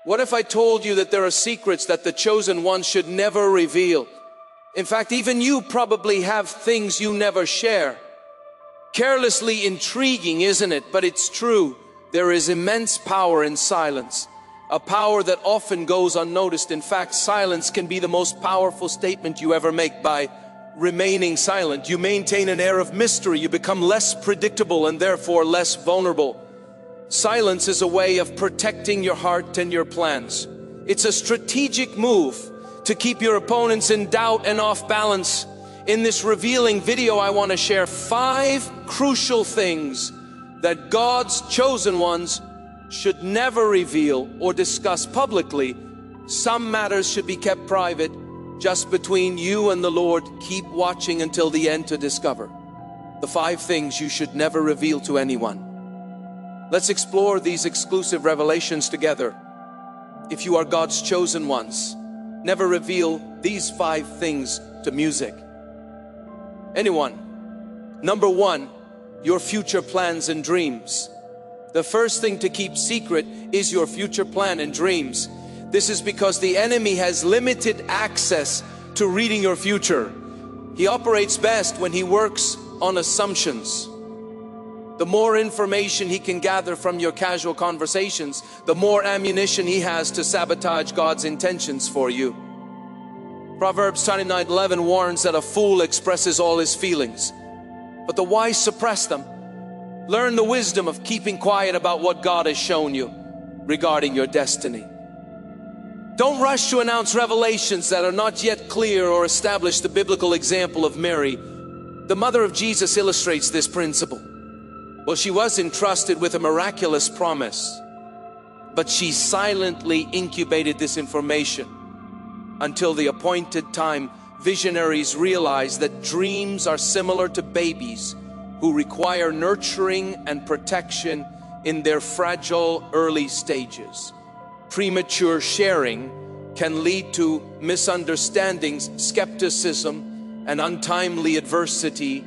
What if I told you that there are secrets that the chosen one should never reveal? In fact, even you probably have things you never share. Carelessly intriguing, isn't it? But it's true. There is immense power in silence. A power that often goes unnoticed. In fact, silence can be the most powerful statement you ever make. By remaining silent, you maintain an air of mystery. You become less predictable and therefore less vulnerable. Silence is a way of protecting your heart and your plans. It's a strategic move to keep your opponents in doubt and off balance. In this revealing video, I want to share 5 crucial things that God's chosen ones should never reveal or discuss publicly. Some matters should be kept private, just between you and the Lord. Keep watching until the end to discover the 5 things you should never reveal to anyone. Let's explore these exclusive revelations together. If you are God's chosen ones, never reveal these 5 things to music. Anyone. Number 1, your future plans and dreams. The first thing to keep secret is your future plan and dreams. This is because the enemy has limited access to reading your future. He operates best when he works on assumptions. The more information he can gather from your casual conversations, the more ammunition he has to sabotage God's intentions for you. Proverbs 29:11 warns that a fool expresses all his feelings, but the wise suppress them. Learn the wisdom of keeping quiet about what God has shown you regarding your destiny. Don't rush to announce revelations that are not yet clear or establish. The biblical example of Mary, the mother of Jesus, illustrates this principle. Well, she was entrusted with a miraculous promise, but she silently incubated this information until the appointed time. Visionaries realize that dreams are similar to babies who require nurturing and protection in their fragile early stages. Premature sharing can lead to misunderstandings, skepticism, and untimely adversity.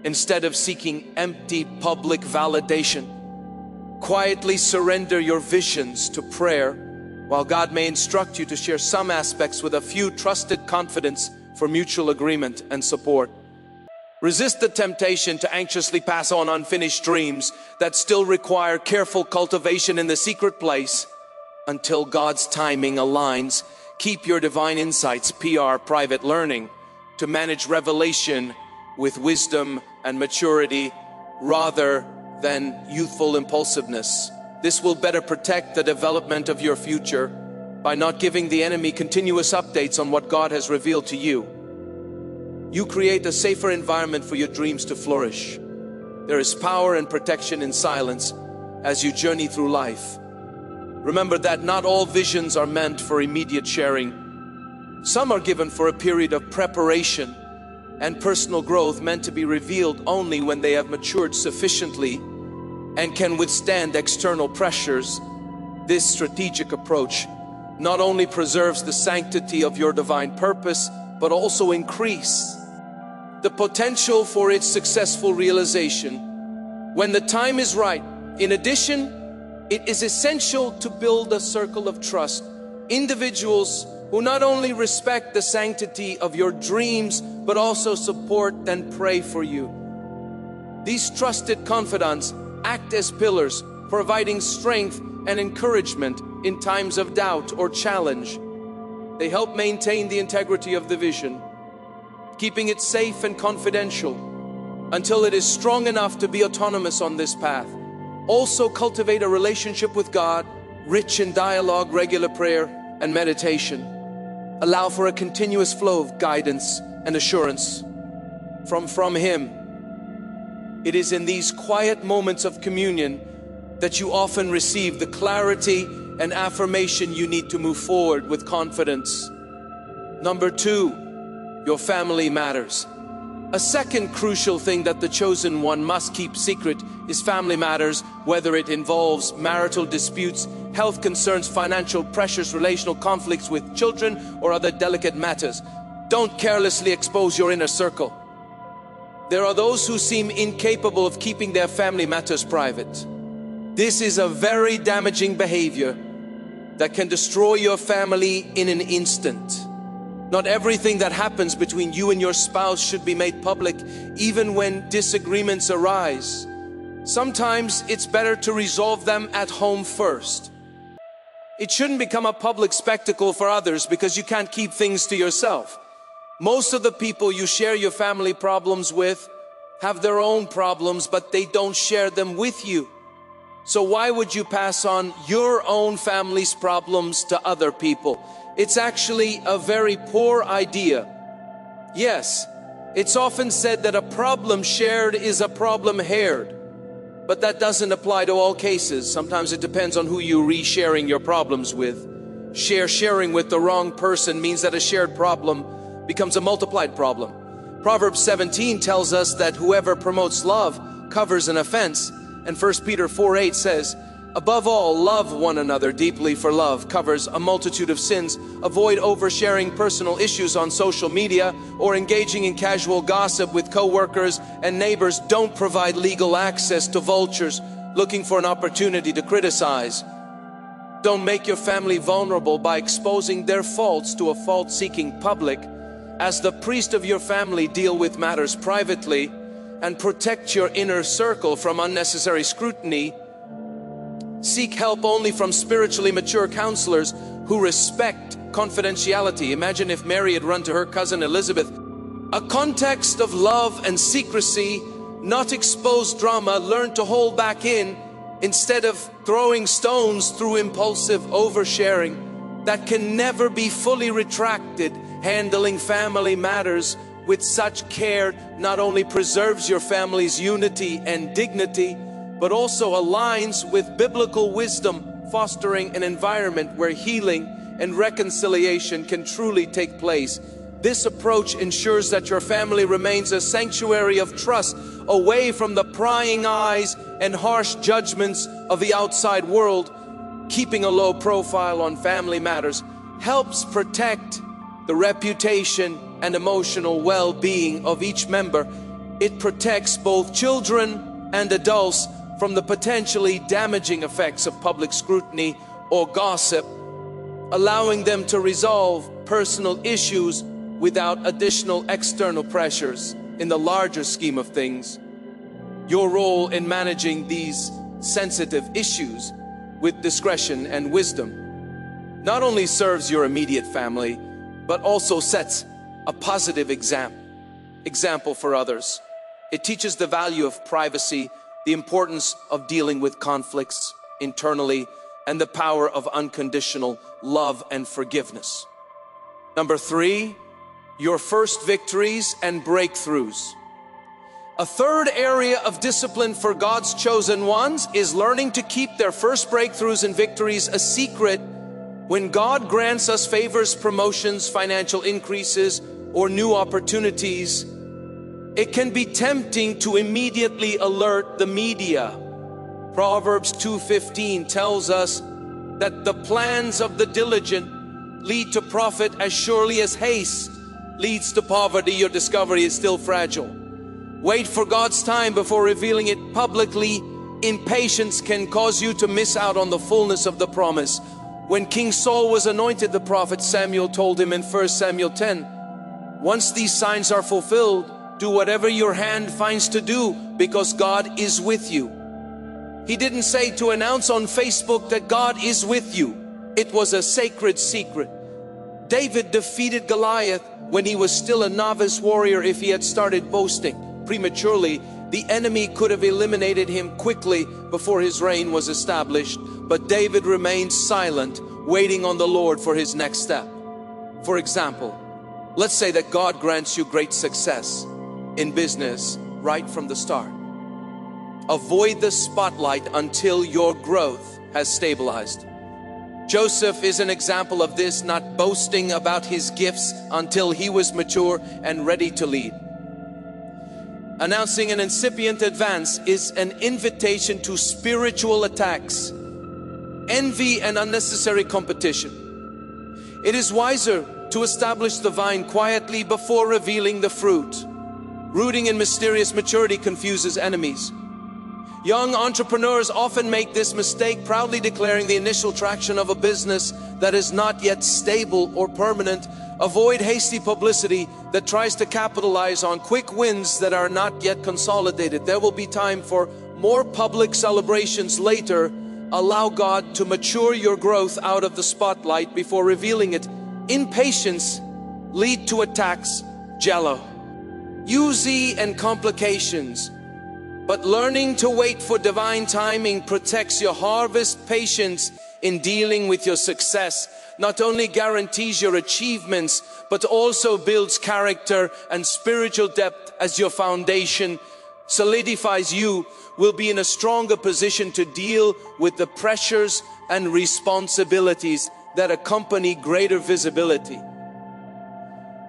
Instead of seeking empty public validation, quietly surrender your visions to prayer. While God may instruct you to share some aspects with a few trusted confidants for mutual agreement and support. Resist the temptation to anxiously pass on unfinished dreams that still require careful cultivation in the secret place until God's timing aligns. Keep your divine insights, PR, private learning, to manage revelation with wisdom and maturity rather than youthful impulsiveness. This will better protect the development of your future by not giving the enemy continuous updates on what God has revealed to you. You create a safer environment for your dreams to flourish. There is power and protection in silence as you journey through life. Remember that not all visions are meant for immediate sharing. Some are given for a period of preparation and personal growth, meant to be revealed only when they have matured sufficiently and can withstand external pressures. This strategic approach not only preserves the sanctity of your divine purpose, but also increase the potential for its successful realization when the time is right. In addition, it is essential to build a circle of trust. Individuals who not only respect the sanctity of your dreams, but also support and pray for you. These trusted confidants act as pillars, providing strength and encouragement in times of doubt or challenge. They help maintain the integrity of the vision, keeping it safe and confidential until it is strong enough to be autonomous on this path. Also cultivate a relationship with God, rich in dialogue, regular prayer, and meditation. Allow for a continuous flow of guidance and assurance from Him. It is in these quiet moments of communion that you often receive the clarity and affirmation you need to move forward with confidence. Number 2, your family matters. A second crucial thing that the chosen one must keep secret is family matters, whether it involves marital disputes, health concerns, financial pressures, relational conflicts with children, or other delicate matters. Don't carelessly expose your inner circle. There are those who seem incapable of keeping their family matters private. This is a very damaging behavior that can destroy your family in an instant. Not everything that happens between you and your spouse should be made public, even when disagreements arise. Sometimes it's better to resolve them at home first. It shouldn't become a public spectacle for others because you can't keep things to yourself. Most of the people you share your family problems with have their own problems, but they don't share them with you. So why would you pass on your own family's problems to other people? It's actually a very poor idea. Yes, it's often said that a problem shared is a problem haired. But that doesn't apply to all cases. Sometimes it depends on who you're re-sharing your problems with. Sharing with the wrong person means that a shared problem becomes a multiplied problem. Proverbs 17 tells us that whoever promotes love covers an offense. And 1 Peter 4:8 says, above all, love one another deeply, for love covers a multitude of sins. Avoid oversharing personal issues on social media or engaging in casual gossip with co-workers and neighbors. Don't provide legal access to vultures looking for an opportunity to criticize. Don't make your family vulnerable by exposing their faults to a fault-seeking public. As the priest of your family, deal with matters privately and protect your inner circle from unnecessary scrutiny. Seek help only from spiritually mature counselors who respect confidentiality. Imagine if Mary had run to her cousin Elizabeth. A context of love and secrecy, not exposed drama, learn to hold back in instead of throwing stones through impulsive oversharing that can never be fully retracted. Handling family matters with such care not only preserves your family's unity and dignity, but also aligns with biblical wisdom, fostering an environment where healing and reconciliation can truly take place. This approach ensures that your family remains a sanctuary of trust, away from the prying eyes and harsh judgments of the outside world. Keeping a low profile on family matters helps protect the reputation and emotional well-being of each member. It protects both children and adults from the potentially damaging effects of public scrutiny or gossip, allowing them to resolve personal issues without additional external pressures. In the larger scheme of things, your role in managing these sensitive issues with discretion and wisdom not only serves your immediate family, but also sets a positive example for others. It teaches the value of privacy, the importance of dealing with conflicts internally, and the power of unconditional love and forgiveness. Number 3, your first victories and breakthroughs. A third area of discipline for God's chosen ones is learning to keep their first breakthroughs and victories a secret. When God grants us favors, promotions, financial increases, or new opportunities, it can be tempting to immediately alert the media. Proverbs 2:15 tells us that the plans of the diligent lead to profit as surely as haste leads to poverty. Your discovery is still fragile. Wait for God's time before revealing it publicly. Impatience can cause you to miss out on the fullness of the promise. When King Saul was anointed, the prophet Samuel told him in 1 Samuel 10, once these signs are fulfilled, do whatever your hand finds to do, because God is with you. He didn't say to announce on Facebook that God is with you. It was a sacred secret. David defeated Goliath when he was still a novice warrior. If he had started boasting prematurely, the enemy could have eliminated him quickly before his reign was established. But David remained silent, waiting on the Lord for his next step. For example, let's say that God grants you great success in business right from the start. Avoid the spotlight until your growth has stabilized. Joseph is an example of this, not boasting about his gifts until he was mature and ready to lead. Announcing an incipient advance is an invitation to spiritual attacks, envy, and unnecessary competition. It is wiser to establish the vine quietly before revealing the fruit. Rooting in mysterious maturity confuses enemies. Young entrepreneurs often make this mistake, proudly declaring the initial traction of a business that is not yet stable or permanent. Avoid hasty publicity that tries to capitalize on quick wins that are not yet consolidated. There will be time for more public celebrations later. Allow God to mature your growth out of the spotlight before revealing it. Impatience lead to attacks, jello, UZ and complications. But learning to wait for divine timing protects your harvest. Patience in dealing with your success not only guarantees your achievements, but also builds character and spiritual depth. As your foundation solidifies, you will be in a stronger position to deal with the pressures and responsibilities that accompany greater visibility.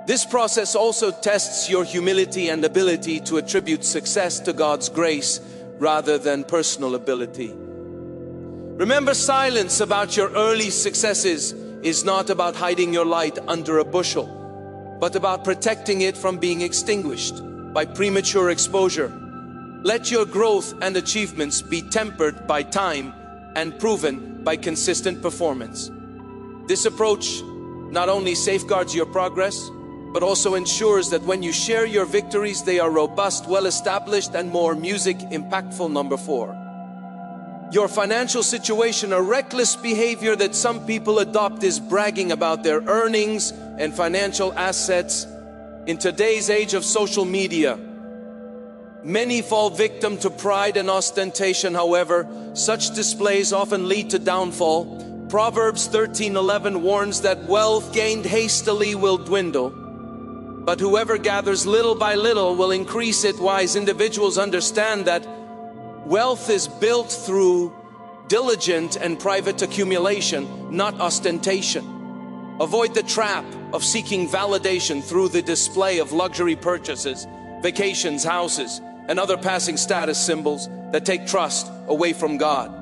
This process also tests your humility and ability to attribute success to God's grace rather than personal ability. Remember, silence about your early successes is not about hiding your light under a bushel, but about protecting it from being extinguished by premature exposure. Let your growth and achievements be tempered by time and proven by consistent performance. This approach not only safeguards your progress, but also ensures that when you share your victories, they are robust, well-established, and more impactful. Number 4. Your financial situation. A reckless behavior that some people adopt is bragging about their earnings and financial assets. In today's age of social media, many fall victim to pride and ostentation. However, such displays often lead to downfall. Proverbs 13:11 warns that wealth gained hastily will dwindle, but whoever gathers little by little will increase it. Wise individuals understand that wealth is built through diligent and private accumulation, not ostentation. Avoid the trap of seeking validation through the display of luxury purchases, vacations, houses, and other passing status symbols that take trust away from God.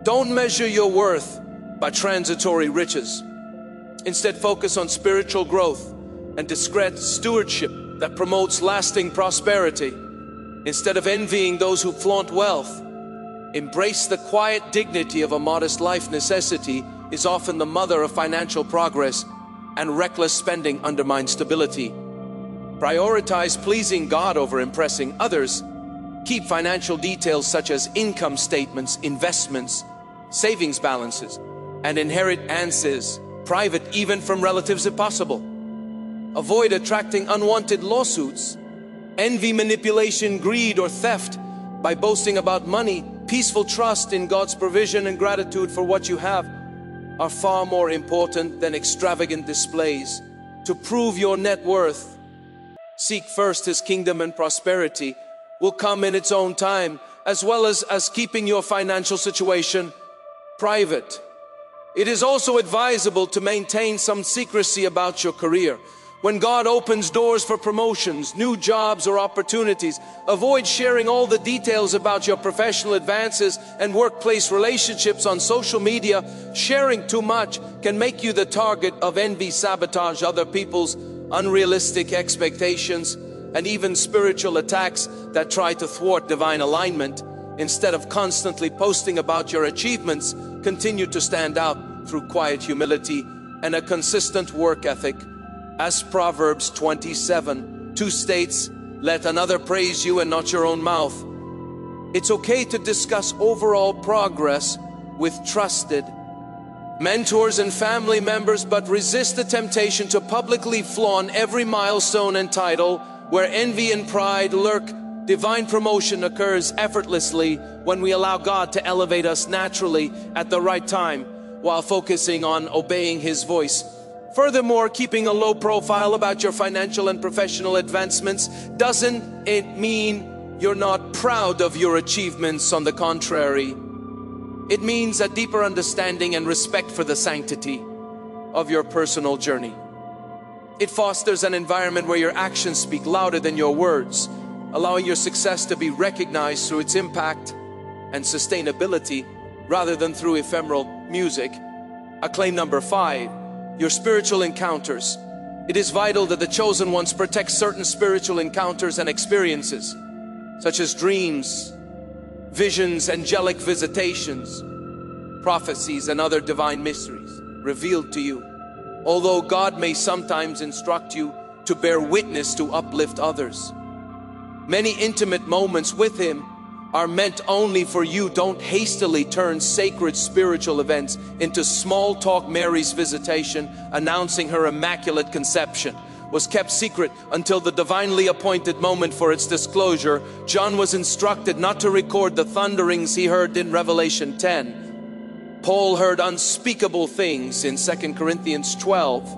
Don't measure your worth by transitory riches. Instead, focus on spiritual growth and discreet stewardship that promotes lasting prosperity. Instead of envying those who flaunt wealth, embrace the quiet dignity of a modest life. Necessity is often the mother of financial progress, and reckless spending undermines stability. Prioritize pleasing God over impressing others. Keep financial details such as income statements, investments, savings balances, and inheritance private, even from relatives if possible. Avoid attracting unwanted lawsuits, envy, manipulation, greed, or theft by boasting about money. Peaceful trust in God's provision and gratitude for what you have are far more important than extravagant displays. To prove your net worth, seek first His kingdom, and prosperity will come in its own time, as well as keeping your financial situation private. It is also advisable to maintain some secrecy about your career. When God opens doors for promotions, new jobs, or opportunities, avoid sharing all the details about your professional advances and workplace relationships on social media. Sharing too much can make you the target of envy, sabotage, other people's unrealistic expectations, and even spiritual attacks that try to thwart divine alignment. Instead of constantly posting about your achievements, continue to stand out through quiet humility and a consistent work ethic. As Proverbs 27:2 states, let another praise you and not your own mouth. It's okay to discuss overall progress with trusted mentors and family members, but resist the temptation to publicly flaunt every milestone and title. Where envy and pride lurk, divine promotion occurs effortlessly when we allow God to elevate us naturally at the right time while focusing on obeying His voice. Furthermore, keeping a low profile about your financial and professional advancements doesn't mean you're not proud of your achievements. On the contrary, it means a deeper understanding and respect for the sanctity of your personal journey. It fosters an environment where your actions speak louder than your words, allowing your success to be recognized through its impact and sustainability rather than through ephemeral music. Acclaim number 5. Your spiritual encounters. It is vital that the chosen ones protect certain spiritual encounters and experiences, such as dreams, visions, angelic visitations, prophecies, and other divine mysteries revealed to you. Although God may sometimes instruct you to bear witness to uplift others, many intimate moments with Him are meant only for you. Don't hastily turn sacred spiritual events into small talk. Mary's visitation announcing her immaculate conception was kept secret until the divinely appointed moment for its disclosure. John was instructed not to record the thunderings he heard in Revelation 10. Paul heard unspeakable things in 2 Corinthians 12,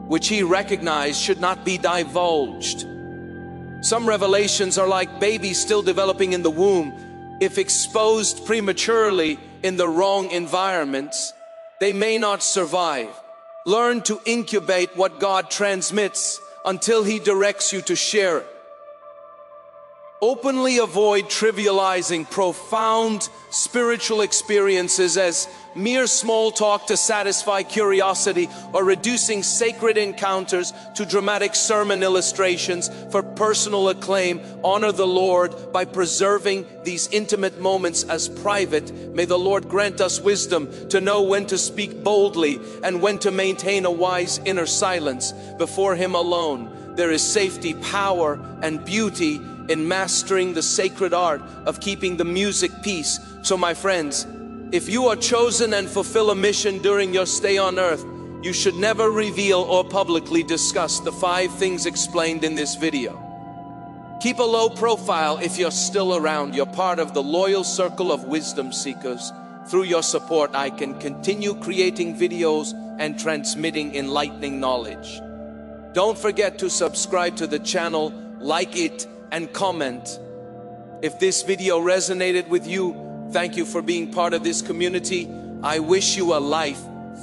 which he recognized should not be divulged. Some revelations are like babies still developing in the womb. If exposed prematurely in the wrong environments, they may not survive. Learn to incubate what God transmits until He directs you to share it. Openly avoid trivializing profound spiritual experiences as mere small talk to satisfy curiosity, or reducing sacred encounters to dramatic sermon illustrations for personal acclaim. Honor the Lord by preserving these intimate moments as private. May the Lord grant us wisdom to know when to speak boldly and when to maintain a wise inner silence. Before Him alone, there is safety, power, and beauty in mastering the sacred art of keeping the music peace. So my friends, if you are chosen and fulfill a mission during your stay on earth, you should never reveal or publicly discuss the 5 things explained in this video. Keep a low profile if you're still around. You're part of the loyal circle of wisdom seekers. Through your support, I can continue creating videos and transmitting enlightening knowledge. Don't forget to subscribe to the channel, like it, and comment. If this video resonated with you, thank you for being part of this community. I wish you a life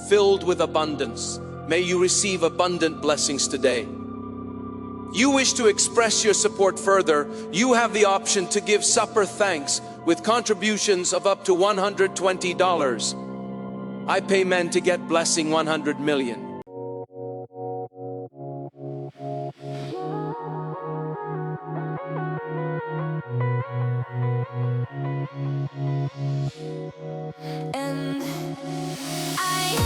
filled with abundance. May you receive abundant blessings today. You wish to express your support further, you have the option to give supper thanks with contributions of up to $120. I pay men to get blessing 100 million. And I